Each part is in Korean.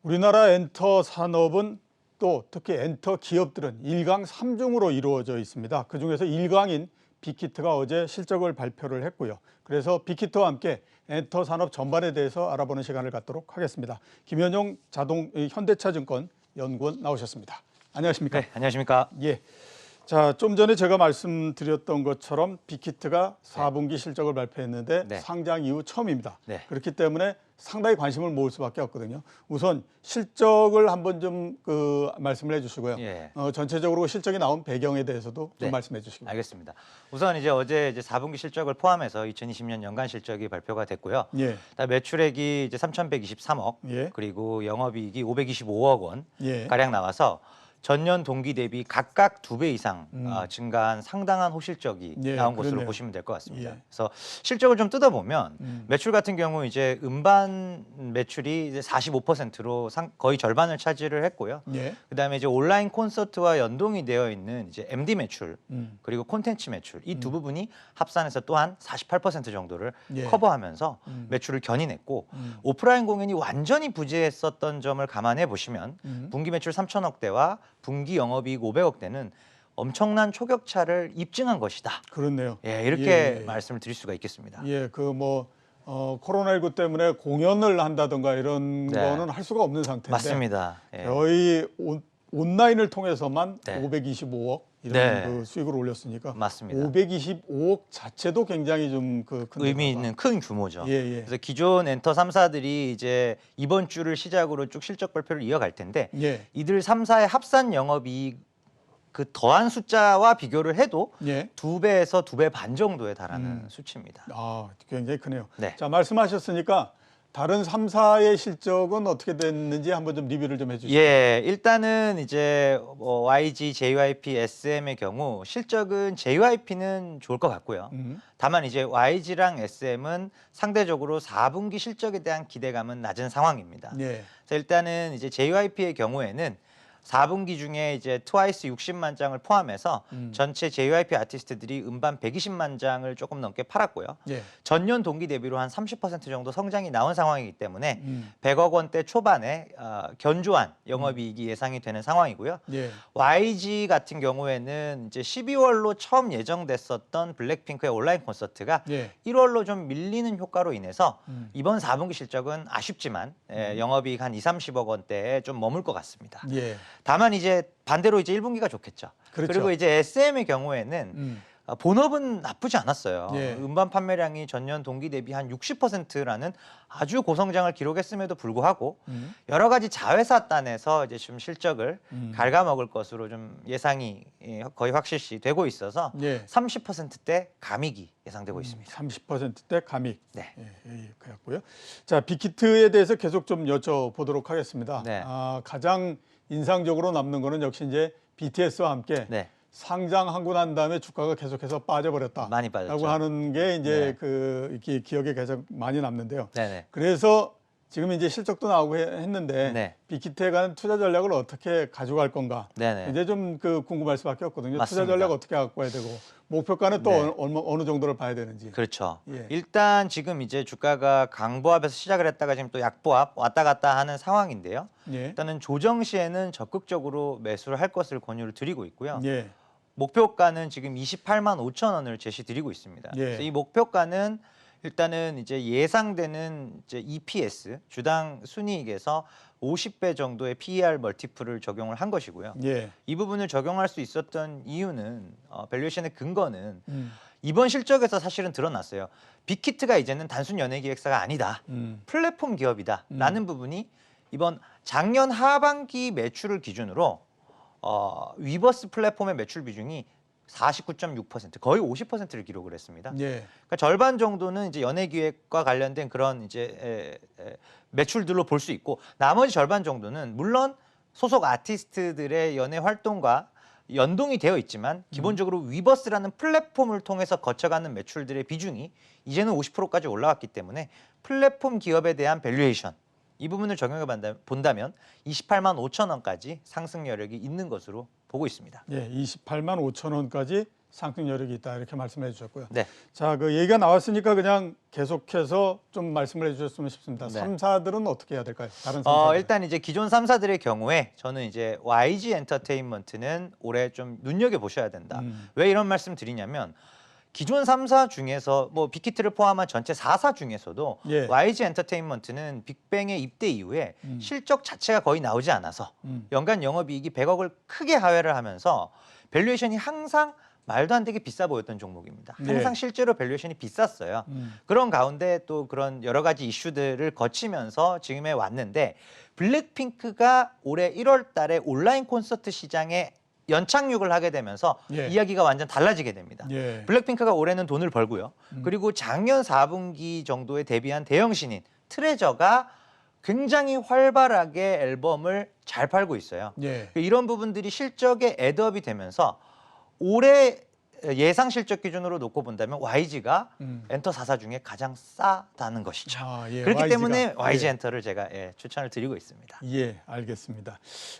우리나라 엔터 산업은 또 특히 엔터 기업들은 1강 3중으로 이루어져 있습니다. 그중에서 1강인 빅히트가 어제 실적을 발표를 했고요. 그래서 빅히트와 함께 엔터 산업 전반에 대해서 알아보는 시간을 갖도록 하겠습니다. 김현용 현대차증권 연구원 나오셨습니다. 안녕하십니까? 네, 안녕하십니까? 예. 자, 좀 전에 제가 말씀드렸던 것처럼 빅히트가 4분기 실적을 발표했는데 네. 상장 이후 처음입니다. 네. 그렇기 때문에 상당히 관심을 모을 수밖에 없거든요. 우선 실적을 한번 좀 말씀을 해주시고요. 예. 전체적으로 실적이 나온 배경에 대해서도 좀 네. 말씀해 주시기 바랍니다. 알겠습니다. 우선 어제 4분기 실적을 포함해서 2020년 연간 실적이 발표가 됐고요. 예. 매출액이 3,123억, 예. 그리고 영업이익이 525억 원 예. 가량 나와서 전년 동기 대비 각각 2배 이상 증가한 상당한 호실적이 예, 나온 것으로 그러네요. 보시면 될 것 같습니다. 예. 그래서 실적을 좀 뜯어보면 매출 같은 경우 음반 매출이 45%로 거의 절반을 차지를 했고요. 예. 그다음에 온라인 콘서트와 연동이 되어 있는 MD 매출 그리고 콘텐츠 매출 이 두 부분이 합산해서 또한 48% 정도를 예. 커버하면서 매출을 견인했고 오프라인 공연이 완전히 부재했었던 점을 감안해 보시면 분기 매출 3천억대와 분기 영업이익 500억대는 엄청난 초격차를 입증한 것이다. 그렇네요. 예, 이렇게 예. 말씀을 드릴 수가 있겠습니다. 예, 코로나19 때문에 공연을 한다든가 이런 네. 거는 할 수가 없는 상태인데 맞습니다. 예. 거의 온라인을 통해서만 네. 525억 이런 네. 수익을 올렸으니까 맞습니다. 525억 자체도 굉장히 좀 큰 의미 있는 큰 규모죠. 예, 예. 그래서 기존 엔터 3사들이 이번 주를 시작으로 쭉 실적 발표를 이어갈 텐데 예. 이들 3사의 합산 영업이익 더한 숫자와 비교를 해도 예. 2배에서 2배 반 정도에 달하는 수치입니다. 아, 굉장히 크네요. 네. 자, 말씀하셨으니까 다른 3사의 실적은 어떻게 됐는지 한번 좀 리뷰를 좀 해주시죠. 예, 일단은 YG, JYP, SM의 경우 실적은 JYP는 좋을 것 같고요. 다만 YG랑 SM은 상대적으로 4분기 실적에 대한 기대감은 낮은 상황입니다. 예. 그래서 일단은 JYP의 경우에는 4분기 중에 트와이스 60만 장을 포함해서 전체 JYP 아티스트들이 음반 120만 장을 조금 넘게 팔았고요. 예. 전년 동기 대비로 한 30% 정도 성장이 나온 상황이기 때문에 100억 원대 초반에 견조한 영업이익이 예상이 되는 상황이고요. 예. YG 같은 경우에는 12월로 처음 예정됐었던 블랙핑크의 온라인 콘서트가 예. 1월로 좀 밀리는 효과로 인해서 이번 4분기 실적은 아쉽지만 영업이익 한 30억 원대에 좀 머물 것 같습니다. 예. 다만 반대로 1분기가 좋겠죠. 그렇죠. 그리고 SM의 경우에는 본업은 나쁘지 않았어요. 예. 음반 판매량이 전년 동기 대비 한 60%라는 아주 고성장을 기록했음에도 불구하고 여러 가지 자회사 단에서 좀 실적을 갉아먹을 것으로 좀 예상이 거의 확실시 되고 있어서 예. 30%대 감익이 예상되고 있습니다. 30%대 감익. 네. 예, 그렇고요. 자, 빅히트에 대해서 계속 좀 여쭤보도록 하겠습니다. 네. 가장 인상적으로 남는 거는 역시 BTS와 함께 네. 상장하고 난 다음에 주가가 계속해서 빠져버렸다. 많이 빠졌죠. 라고 하는 게 네. 이렇게 기억에 계속 많이 남는데요. 네네. 그래서 지금 실적도 나오고 했는데 네. 빅히트에 관한 투자 전략을 어떻게 가져갈 건가. 네네. 이제 좀 궁금할 수밖에 없거든요. 맞습니다. 투자 전략 어떻게 갖고 와야 되고 목표가는 또 네. 어느 정도를 봐야 되는지. 그렇죠. 예. 일단 지금 주가가 강보합에서 시작을 했다가 지금 또 약보합 왔다 갔다 하는 상황인데요. 예. 일단은 조정 시에는 적극적으로 매수를 할 것을 권유를 드리고 있고요. 예. 목표가는 지금 28만 5천 원을 제시 드리고 있습니다. 예. 그래서 이 목표가는 일단은 예상되는 EPS 주당 순이익에서 50배 정도의 PER 멀티플을 적용을 한 것이고요. 예. 이 부분을 적용할 수 있었던 이유는 밸류에이션의 근거는 이번 실적에서 사실은 드러났어요. 빅히트가 이제는 단순 연예기획사가 아니다. 플랫폼 기업이다. 라는 부분이 이번 작년 하반기 매출을 기준으로 위버스 플랫폼의 매출 비중이 49.6% 거의 50%를 기록을 했습니다. 예. 그러니까 절반 정도는 연예기획과 관련된 그런 매출들로 볼 수 있고 나머지 절반 정도는 물론 소속 아티스트들의 연예 활동과 연동이 되어 있지만 기본적으로 위버스라는 플랫폼을 통해서 거쳐가는 매출들의 비중이 이제는 50%까지 올라왔기 때문에 플랫폼 기업에 대한 밸류에이션 이 부분을 적용해 본다면 28만 5천 원까지 상승 여력이 있는 것으로 보고 있습니다. 예, 28만 5천 원까지 상승 여력이 있다 이렇게 말씀해 주셨고요. 네. 자, 그 얘기가 나왔으니까 그냥 계속해서 좀 말씀을 해주셨으면 싶습니다. 네. 3사들은 어떻게 해야 될까요? 다른 3사들. 일단 이제 기존 3사들의 경우에 저는 이제 YG 엔터테인먼트는 올해 좀 눈여겨 보셔야 된다. 왜 이런 말씀 드리냐면 기존 3사 중에서 뭐 빅히트를 포함한 전체 4사 중에서도 예. YG 엔터테인먼트는 빅뱅의 입대 이후에 실적 자체가 거의 나오지 않아서 연간 영업이익이 100억을 크게 하회를 하면서 밸류에이션이 항상 말도 안 되게 비싸 보였던 종목입니다. 항상 예. 실제로 밸류에이션이 비쌌어요. 그런 가운데 또 그런 여러 가지 이슈들을 거치면서 지금에 왔는데 블랙핑크가 올해 1월 달에 온라인 콘서트 시장에 연착륙을 하게 되면서 예. 이야기가 완전 달라지게 됩니다. 예. 블랙핑크가 올해는 돈을 벌고요. 그리고 작년 4분기 정도에 데뷔한 대형 신인 트레저가 굉장히 활발하게 앨범을 잘 팔고 있어요. 예. 이런 부분들이 실적에 애드업이 되면서 올해 예상 실적 기준으로 놓고 본다면 YG가 엔터 4사 중에 가장 싸다는 것이죠. 예. 그렇기 YG 가. 때문에 YG 예. 엔터를 제가 추천을 드리고 있습니다. 예, 알겠습니다.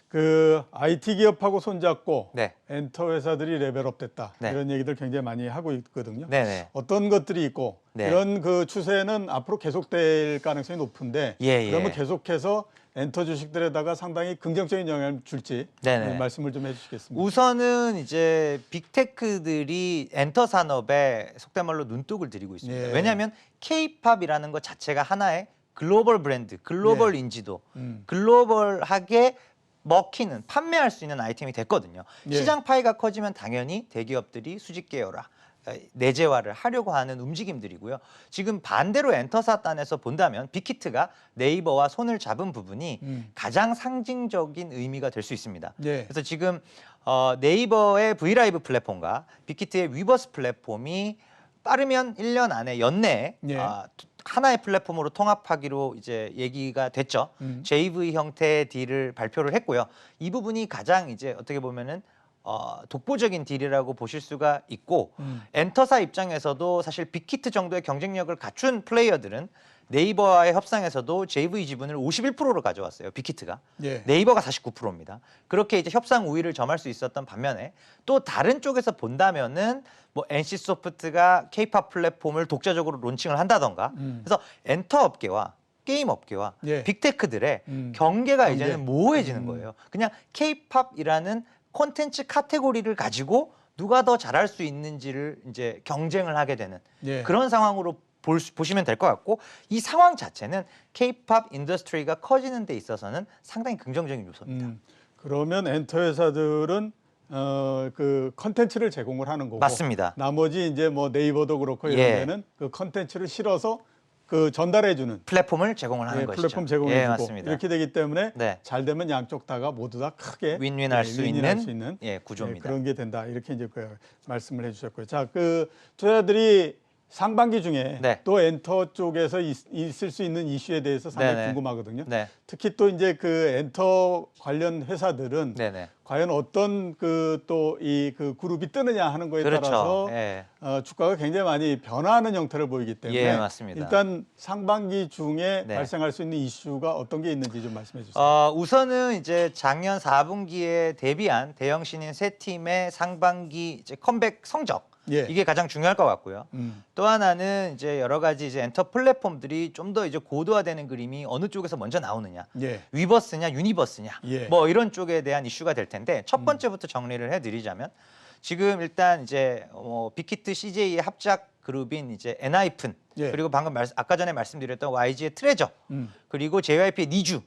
그 IT 기업하고 손잡고 네. 엔터 회사들이 레벨업 됐다. 네. 이런 얘기들 굉장히 많이 하고 있거든요. 네네. 어떤 것들이 있고 네. 이런 그 추세는 앞으로 계속될 가능성이 높은데 예. 그러면 계속해서 엔터 주식들에다가 상당히 긍정적인 영향을 줄지 네네. 말씀을 좀 해주시겠습니다. 우선은 이제 빅테크들이 엔터 산업에 속된 말로 눈독을 들이고 있습니다. 예. 왜냐하면 K-팝이라는 것 자체가 하나의 글로벌 브랜드, 글로벌 예. 인지도, 음. 글로벌하게 먹히는 판매할 수 있는 아이템이 됐거든요. 예. 시장 파이가 커지면 당연히 대기업들이 수직 계열화, 내재화를 하려고 하는 움직임들이고요. 지금 반대로 엔터사 단에서 본다면 빅히트가 네이버와 손을 잡은 부분이 가장 상징적인 의미가 될 수 있습니다. 예. 그래서 지금 네이버의 브이라이브 플랫폼과 빅히트의 위버스 플랫폼이 빠르면 1년 안에 연내에 예. 하나의 플랫폼으로 통합하기로 이제 얘기가 됐죠. JV 형태의 딜을 발표를 했고요. 이 부분이 가장 이제 어떻게 보면은 독보적인 딜이라고 보실 수가 있고 엔터사 입장에서도 사실 빅히트 정도의 경쟁력을 갖춘 플레이어들은 네이버와의 협상에서도 JV 지분을 51%로 가져왔어요. 빅히트가. 예. 네이버가 49%입니다. 그렇게 이제 협상 우위를 점할 수 있었던 반면에 또 다른 쪽에서 본다면은 뭐 NC소프트가 K-팝 플랫폼을 독자적으로 론칭을 한다던가 그래서 엔터 업계와 게임 업계와 예. 빅테크들의 경계가 경계. 이제는 모호해지는 거예요. 그냥 K-팝이라는 콘텐츠 카테고리를 가지고 누가 더 잘할 수 있는지를 이제 경쟁을 하게 되는 예. 그런 상황으로 보시면 될 것 같고 이 상황 자체는 K-팝 인더스트리가 커지는 데 있어서는 상당히 긍정적인 요소입니다. 그러면 엔터 회사들은 그 컨텐츠를 제공을 하는 거고 맞습니다. 나머지 이제 뭐 네이버도 그렇고 이런 예. 데는 그 컨텐츠를 실어서 그 전달해주는 플랫폼을 제공을 하는 것이죠. 플랫폼 제공해주고 예, 맞습니다. 이렇게 되기 때문에 네. 잘 되면 양쪽 다가 모두 다 크게 윈윈할 수 윈윈할 있는 구조입니다. 그런 게 된다 이렇게 이제 그 말씀을 해주셨고요. 자, 그 투자자들이 상반기 중에 네. 또 엔터 쪽에서 있을 수 있는 이슈에 대해서 상당히 네네. 궁금하거든요. 네, 특히 또 이제 그 엔터 관련 회사들은 네네. 과연 어떤 그 또 이 그 그룹이 뜨느냐 하는 거에 그렇죠. 따라서 예. 주가가 굉장히 많이 변화하는 형태를 보이기 때문에 예, 맞습니다. 일단 상반기 중에 네. 발생할 수 있는 이슈가 어떤 게 있는지 좀 말씀해 주세요. 우선은 이제 작년 4분기에 데뷔한 대형 신인 세 팀의 상반기 이제 컴백 성적 예. 이게 가장 중요할 것 같고요. 또 하나는 이제 여러 가지 이제 엔터 플랫폼들이 좀 더 이제 고도화되는 그림이 어느 쪽에서 먼저 나오느냐, 예. 위버스냐, 유니버스냐, 예. 뭐 이런 쪽에 대한 이슈가 될 텐데 첫 번째부터 정리를 해드리자면 지금 일단 이제 빅히트 CJ의 합작 그룹인 이제 엔하이픈 예. 그리고 방금 아까 전에 말씀드렸던 YG의 트레저 그리고 JYP의 니쥬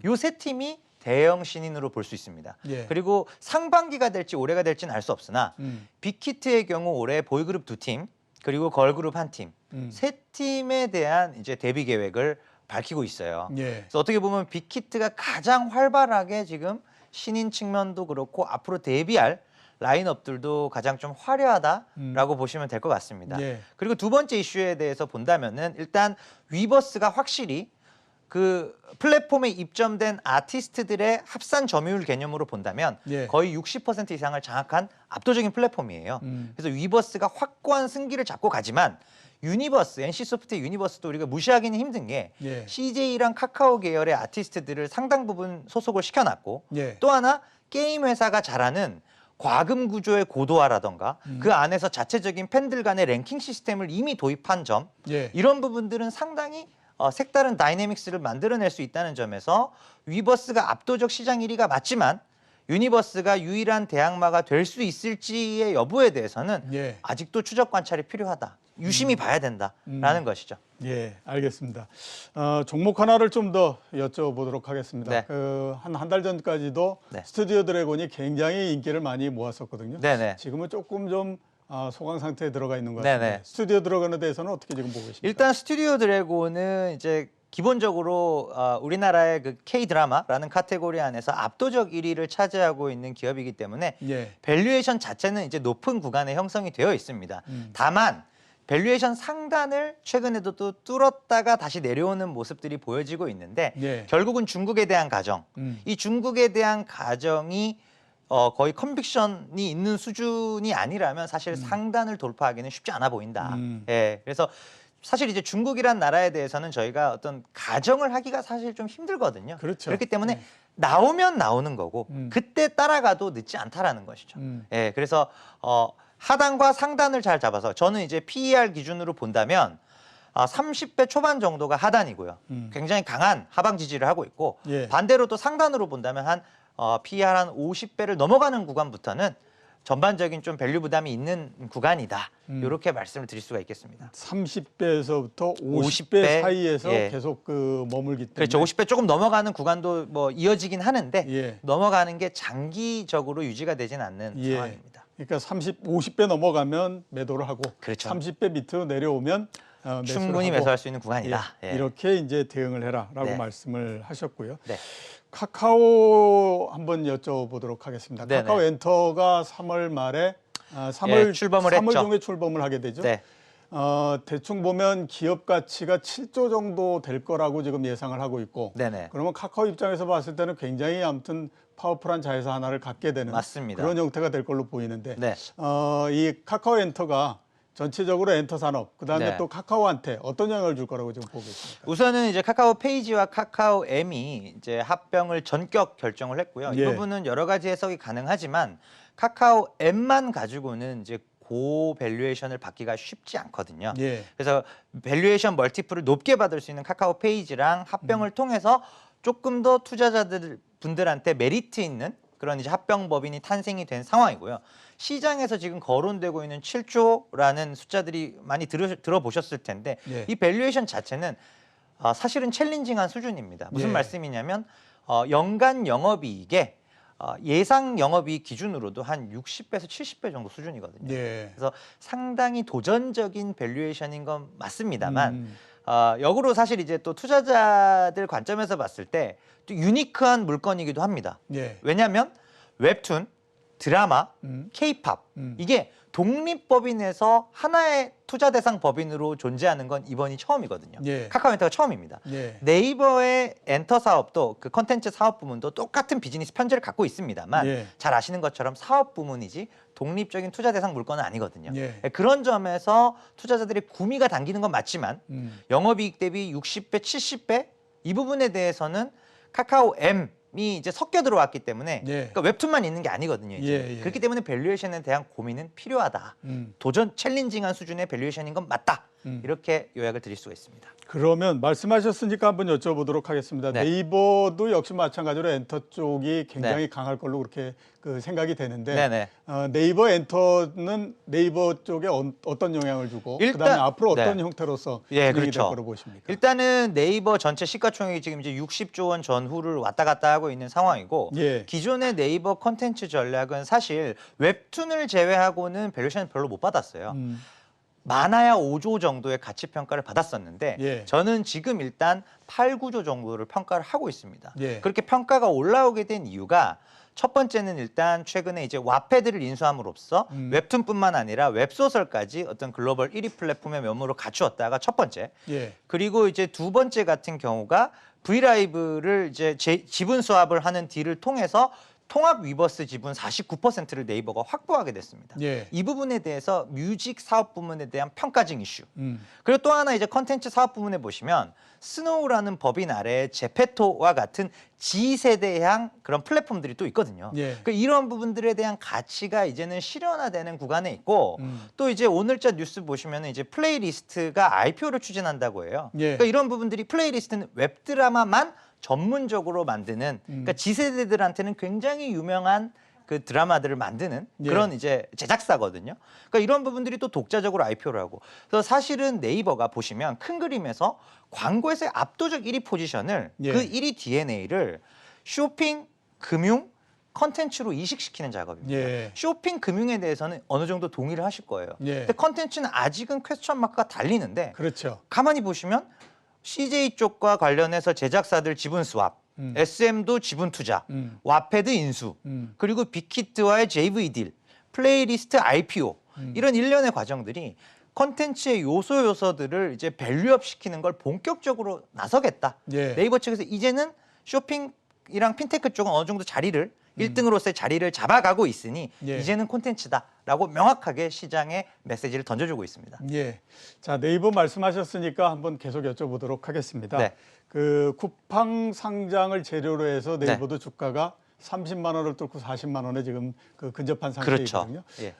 요 세 팀이 대형 신인으로 볼 수 있습니다. 예. 그리고 상반기가 될지 올해가 될지는 알 수 없으나 빅히트의 경우 올해 보이그룹 2팀 그리고 걸그룹 1팀 세 팀에 대한 이제 데뷔 계획을 밝히고 있어요. 예. 그래서 어떻게 보면 빅히트가 가장 활발하게 지금 신인 측면도 그렇고 앞으로 데뷔할 라인업들도 가장 좀 화려하다라고 보시면 될 것 같습니다. 예. 그리고 두 번째 이슈에 대해서 본다면은 일단 위버스가 확실히 그 플랫폼에 입점된 아티스트들의 합산 점유율 개념으로 본다면 예. 거의 60% 이상을 장악한 압도적인 플랫폼이에요. 그래서 위버스가 확고한 승기를 잡고 가지만 유니버스, NC소프트의 유니버스도 우리가 무시하기는 힘든 게 예. CJ랑 카카오 계열의 아티스트들을 상당 부분 소속을 시켜놨고 예. 또 하나 게임 회사가 잘하는 과금 구조의 고도화라던가 그 안에서 자체적인 팬들 간의 랭킹 시스템을 이미 도입한 점 예. 이런 부분들은 상당히 색다른 다이내믹스를 만들어낼 수 있다는 점에서 위버스가 압도적 시장 1위가 맞지만 유니버스가 유일한 대항마가 될 수 있을지의 여부에 대해서는 예. 아직도 추적 관찰이 필요하다. 유심히 봐야 된다라는 것이죠. 예, 알겠습니다. 종목 하나를 좀 더 여쭤보도록 하겠습니다. 네. 한 달 전까지도 네. 스튜디오 드래곤이 굉장히 인기를 많이 모았었거든요. 네네. 지금은 조금 좀 소강 상태에 들어가 있는 것 네네. 같은데 스튜디오 들어가는 데에서는 어떻게 지금 보고 계십니까? 일단 스튜디오 드래곤은 이제 기본적으로 우리나라의 그 K 드라마라는 카테고리 안에서 압도적 1위를 차지하고 있는 기업이기 때문에 예. 밸류에이션 자체는 이제 높은 구간에 형성이 되어 있습니다. 다만 밸류에이션 상단을 최근에도 또 뚫었다가 다시 내려오는 모습들이 보여지고 있는데 예. 결국은 중국에 대한 가정, 이 중국에 대한 가정이 거의 컨빅션이 있는 수준이 아니라면 사실 상단을 돌파하기는 쉽지 않아 보인다. 예, 그래서 사실 이제 중국이란 나라에 대해서는 저희가 어떤 가정을 하기가 사실 좀 힘들거든요. 그렇죠. 그렇기 때문에 나오면 나오는 거고 그때 따라가도 늦지 않다라는 것이죠. 예, 그래서 하단과 상단을 잘 잡아서 저는 이제 PER 기준으로 본다면 30배 초반 정도가 하단이고요. 굉장히 강한 하방 지지를 하고 있고 예. 반대로 또 상단으로 본다면 한 PER 한 50배를 넘어가는 구간부터는 전반적인 좀 밸류 부담이 있는 구간이다. 이렇게 말씀을 드릴 수가 있겠습니다. 30배에서부터 50배 50배 사이에서 예. 계속 머물기 때문에 그렇죠. 50배 조금 넘어가는 구간도 뭐 이어지긴 하는데 예. 넘어가는 게 장기적으로 유지가 되진 않는 예. 상황입니다. 그러니까 50배 넘어가면 매도를 하고 그렇죠. 30배 밑으로 내려오면 매수를 충분히 하고 매수할 수 있는 구간이다. 예. 예. 이렇게 이제 대응을 해라라고 네. 말씀을 하셨고요. 네. 카카오 한번 여쭤보도록 하겠습니다. 네네. 카카오 엔터가 3월 말에 3월 예, 출범을 3월 했죠. 중에 출범을 하게 되죠. 네. 대충 보면 기업 가치가 7조 정도 될 거라고 지금 예상을 하고 있고 네네. 그러면 카카오 입장에서 봤을 때는 굉장히 아무튼 파워풀한 자회사 하나를 갖게 되는 맞습니다. 그런 형태가 될 걸로 보이는데 네. 이 카카오 엔터가 전체적으로 엔터 산업 그다음에 네. 또 카카오한테 어떤 영향을 줄 거라고 지금 보고 있습니까? 우선은 이제 카카오 페이지와 카카오 M이 이제 합병을 전격 결정을 했고요. 이 예. 부분은 여러 가지 해석이 가능하지만 카카오 M만 가지고는 이제 고 밸류에이션을 받기가 쉽지 않거든요. 예. 그래서 밸류에이션 멀티플을 높게 받을 수 있는 카카오 페이지랑 합병을 통해서 조금 더 투자자들 분들한테 메리트 있는 그런 이제 합병 법인이 탄생이 된 상황이고요. 시장에서 지금 거론되고 있는 7조라는 숫자들이 많이 들어보셨을 텐데 예. 이 밸류에이션 자체는 사실은 챌린징한 수준입니다. 무슨 예. 말씀이냐면 연간 영업이익에 예상 영업이익 기준으로도 한 60배에서 70배 정도 수준이거든요. 예. 그래서 상당히 도전적인 밸류에이션인 건 맞습니다만 역으로 사실 이제 또 투자자들 관점에서 봤을 때 또 유니크한 물건이기도 합니다. 예. 왜냐하면 웹툰, 드라마, 케이팝 이게 독립법인에서 하나의 투자 대상 법인으로 존재하는 건 이번이 처음이거든요. 예. 카카오엔터가 처음입니다. 예. 네이버의 엔터 사업도 그 컨텐츠 사업 부문도 똑같은 비즈니스 편제를 갖고 있습니다만 예. 잘 아시는 것처럼 사업 부문이지 독립적인 투자 대상 물건은 아니거든요. 예. 그런 점에서 투자자들의 구미가 당기는 건 맞지만 영업이익 대비 60배, 70배 이 부분에 대해서는 카카오 M이 이제 섞여 들어왔기 때문에 예. 그러니까 웹툰만 있는 게 아니거든요. 이제. 예, 예. 그렇기 때문에 밸류에이션에 대한 고민은 필요하다. 도전 챌린징한 수준의 밸류에이션인 건 맞다. 이렇게 요약을 드릴 수가 있습니다. 그러면 말씀하셨으니까 한번 여쭤보도록 하겠습니다. 네. 네이버도 역시 마찬가지로 엔터 쪽이 굉장히 네. 강할 걸로 그렇게 생각이 되는데 네네. 네이버 엔터는 네이버 쪽에 어떤 영향을 주고 일단- 그다음에 앞으로 어떤 네. 형태로서 예, 진행이 될 그렇죠. 거로 보십니까? 일단은 네이버 전체 시가총액이 지금 이제 60조 원 전후를 왔다 갔다 하고 있는 상황이고 예. 기존의 네이버 컨텐츠 전략은 사실 웹툰을 제외하고는 밸류에이션 별로 못 받았어요. 많아야 5조 정도의 가치 평가를 받았었는데 예. 저는 지금 일단 8, 9조 정도를 평가를 하고 있습니다. 예. 그렇게 평가가 올라오게 된 이유가 첫 번째는 일단 최근에 이제 와패드를 인수함으로써 웹툰뿐만 아니라 웹소설까지 어떤 글로벌 1위 플랫폼의 면모로 갖추었다가 첫 번째. 예. 그리고 이제 두 번째 같은 경우가 브이라이브를 이제 지분 수합을 하는 딜을 통해서 통합 위버스 지분 49%를 네이버가 확보하게 됐습니다. 예. 이 부분에 대해서 뮤직 사업 부문에 대한 평가증 이슈. 음. 그리고 또 하나 이제 컨텐츠 사업 부문에 보시면 스노우라는 법인 아래에 제페토와 같은 G세대향 그런 플랫폼들이 또 있거든요. 예. 그러니까 이런 부분들에 대한 가치가 이제는 실현화되는 구간에 있고 또 이제 오늘자 뉴스 보시면 이제 플레이리스트가 IPO를 추진한다고 해요. 예. 그러니까 이런 부분들이 플레이리스트는 웹드라마만 전문적으로 만드는 그러니까 G세대들한테는 굉장히 유명한 그 드라마들을 만드는 예. 그런 이제 제작사거든요. 그러니까 이런 부분들이 또 독자적으로 IPO를 하고. 그래서 사실은 네이버가 보시면 큰 그림에서 광고에서의 압도적 1위 포지션을 예. 그 1위 DNA를 쇼핑, 금융, 컨텐츠로 이식시키는 작업입니다. 예. 쇼핑, 금융에 대해서는 어느 정도 동의를 하실 거예요. 예. 근데 컨텐츠는 아직은 퀘스천 마크가 달리는데 그렇죠. 가만히 보시면 CJ 쪽과 관련해서 제작사들 지분 스왑, SM도 지분 투자, 와패드 인수, 그리고 빅히트와의 JV 딜, 플레이리스트 IPO 이런 일련의 과정들이 컨텐츠의 요소들을 이제 밸류업 시키는 걸 본격적으로 나서겠다. 예. 네이버 측에서 이제는 쇼핑이랑 핀테크 쪽은 어느 정도 자리를 1등으로서의 자리를 잡아가고 있으니 예. 이제는 콘텐츠다라고 명확하게 시장에 메시지를 던져주고 있습니다. 예. 자, 네이버 말씀하셨으니까 한번 계속 여쭤보도록 하겠습니다. 네. 그 쿠팡 상장을 재료로 해서 네. 네이버도 주가가 30만 원을 뚫고 40만 원에 지금 그 근접한 상태이거든요. 그렇죠. 예.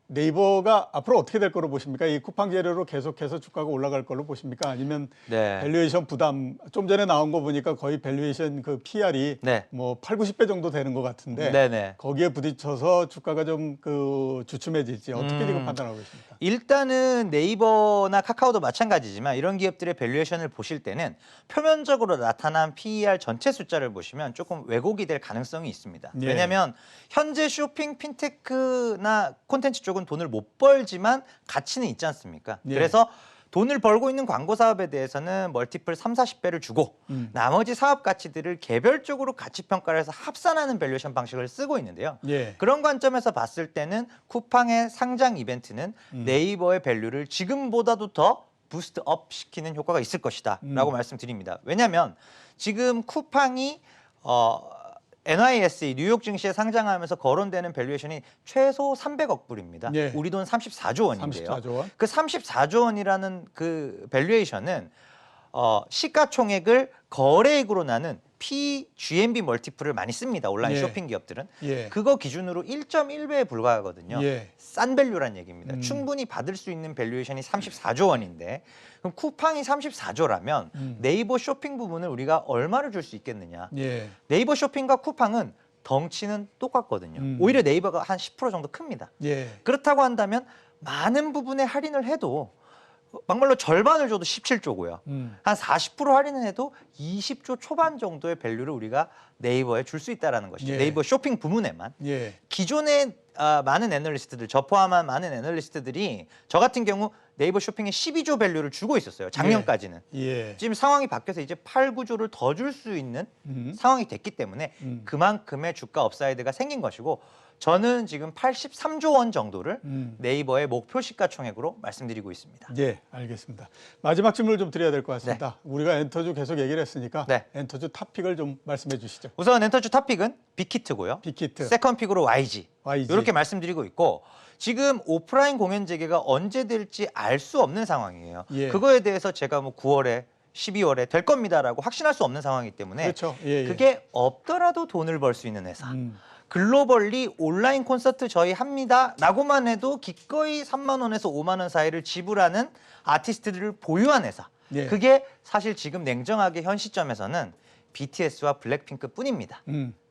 네이버가 앞으로 어떻게 될 거로 보십니까? 이 쿠팡 재료로 계속해서 주가가 올라갈 걸로 보십니까? 아니면 네. 밸류에이션 부담 좀 전에 나온 거 보니까 거의 밸류에이션 그 PR이 네. 뭐 8, 90배 정도 되는 것 같은데 네네. 거기에 부딪혀서 주가가 좀 그 주춤해질지 어떻게 지금 판단하고 계십니까? 일단은 네이버나 카카오도 마찬가지지만 이런 기업들의 밸류에이션을 보실 때는 표면적으로 나타난 PER 전체 숫자를 보시면 조금 왜곡이 될 가능성이 있습니다. 예. 왜냐하면 현재 쇼핑, 핀테크나 콘텐츠 쪽은 돈을 못 벌지만 가치는 있지 않습니까? 예. 그래서 돈을 벌고 있는 광고 사업에 대해서는 멀티플 3, 40배를 주고 나머지 사업 가치들을 개별적으로 가치 평가를 해서 합산하는 밸류에이션 방식을 쓰고 있는데요. 예. 그런 관점에서 봤을 때는 쿠팡의 상장 이벤트는 네이버의 밸류를 지금보다도 더 부스트업 시키는 효과가 있을 것이다 라고 말씀드립니다. 왜냐하면 지금 쿠팡이 NYSE 뉴욕 증시에 상장하면서 거론되는 밸류에이션이 최소 300억 불입니다. 예. 우리 돈 34조 원인데요. 34조 원. 그 34조 원이라는 그 밸류에이션은 시가총액을 거래액으로 나눈 PGMB 멀티플을 많이 씁니다. 온라인 예. 쇼핑 기업들은. 예. 그거 기준으로 1.1배에 불과하거든요. 예. 싼 밸류란 얘기입니다. 충분히 받을 수 있는 밸류에이션이 34조 원인데 그럼 쿠팡이 34조라면 네이버 쇼핑 부분을 우리가 얼마를 줄 수 있겠느냐. 예. 네이버 쇼핑과 쿠팡은 덩치는 똑같거든요. 오히려 네이버가 한 10% 정도 큽니다. 예. 그렇다고 한다면 많은 부분에 할인을 해도 막말로 절반을 줘도 17조고요. 한 40% 할인을 해도 20조 초반 정도의 밸류를 우리가 네이버에 줄 수 있다는 것이죠. 예. 네이버 쇼핑 부문에만. 예. 기존의 많은 애널리스트들, 저 포함한 많은 애널리스트들이 저 같은 경우 네이버 쇼핑에 12조 밸류를 주고 있었어요. 작년까지는. 예. 지금 상황이 바뀌어서 이제 8, 9조를 더 줄 수 있는 상황이 됐기 때문에 그만큼의 주가 업사이드가 생긴 것이고 저는 지금 83조 원 정도를 네이버의 목표 시가총액으로 말씀드리고 있습니다. 예, 알겠습니다. 마지막 질문을 좀 드려야 될 것 같습니다. 우리가 엔터주 계속 얘기를 했으니까 네. 엔터주 탑픽을 좀 말씀해 주시죠. 우선 엔터주 탑픽은 빅히트고요. 빅히트. 세컨픽으로 YG. YG. 이렇게 말씀드리고 있고 지금 오프라인 공연 재개가 언제 될지 알 수 없는 상황이에요. 예. 그거에 대해서 제가 뭐 9월에 12월에 될 겁니다라고 확신할 수 없는 상황이기 때문에 그렇죠. 예, 예. 그게 없더라도 돈을 벌 수 있는 회사. 글로벌리 온라인 콘서트 저희 합니다 라고만 해도 기꺼이 3만 원에서 5만 원 사이를 지불하는 아티스트들을 보유한 회사. 예. 그게 사실 지금 냉정하게 현 시점에서는 BTS와 블랙핑크 뿐입니다.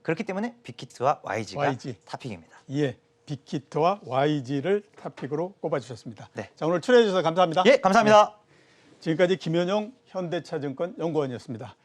그렇기 때문에 빅히트와 YG가 YG. 탑픽입니다. 예, 빅히트와 YG를 탑픽으로 꼽아주셨습니다. 네. 자, 오늘 출연해 주셔서 감사합니다. 예, 감사합니다. 지금까지 김현용 현대차증권 연구원이었습니다.